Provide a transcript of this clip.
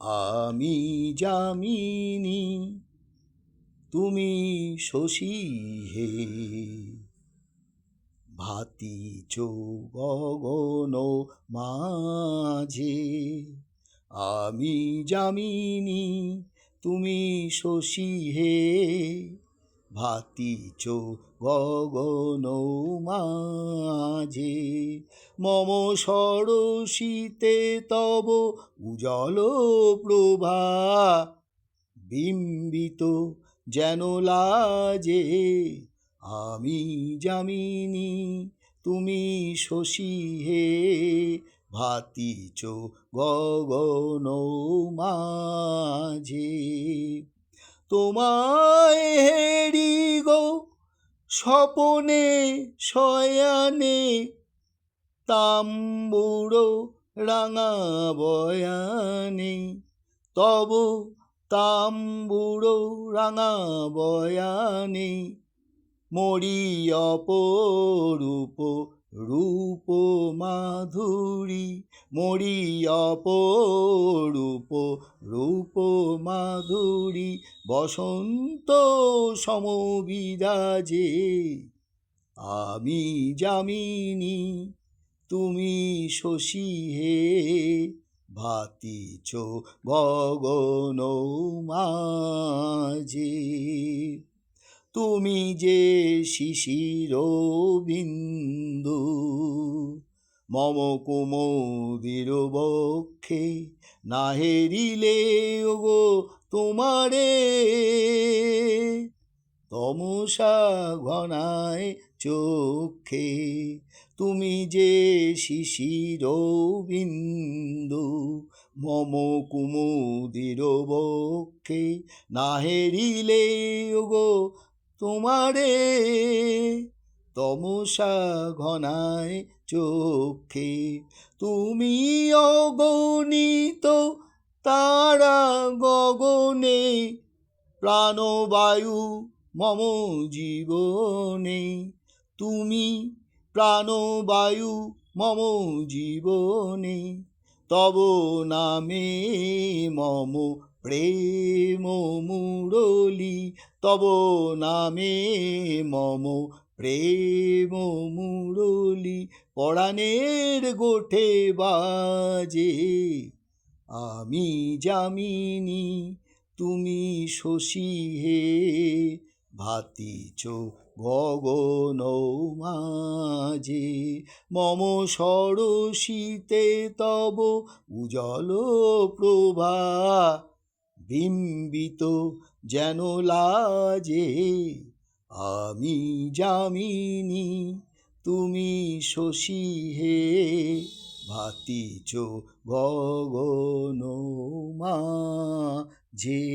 আমি যামিনী তুমি শশী হে, ভাতিছ গগন মাঝে। আমি যামিনী তুমি শশী হে, ভাতিছ গগন মাঝে। মম সরসিতে তব উজ্জ্বল প্রভা, বিম্বিত যেন লাজে। আমি যামিনী তুমি শশী হে, ভাতিছ গগন মাঝে। তোমায় হেরি গো স্বপনে শয়ানে, তাম্বুরো রাঙা বয়ানে। তব তাম্বুরো রাঙা বয়ানে, মরি অপরূপ রূপ মাধুরী। মরি অপরূপ রূপ মাধুরী, বসন্ত সমবিরাজে। আমি যামিনী তুমি শশী হে, ভাতিছ গগন মাঝে। তুমি যে শিশির বিন্দু মম কুমুদির বক্ষে, না হেরিলে ওগো তোমারে, তমসা ঘনায় চোখে। তুমি যে শিশির বিন্দু মম কুমুদির বক্ষে, না হেরিলে ওগো তোমারে, তমসা ঘনায় চোখে। তুমি অগণিত তারা গগনে, প্রাণবায়ু মম জীবনে। তুমি প্রাণবায়ু মম জীবনে, তব নামে মম প্রেম মুরলী। তব নামে মম প্রেম মুরলী, পরাণের গোঠে বাজে। আমি যামিনী তুমি শশী হে, ভাতিছ গগন মাঝে। মম সরসিতে তব উজ্জ্বল প্রভা, বিম্বিত যেন লাজে। আমি যামিনী তুমি শশী হে, ভাতিছ গগন মাঝে।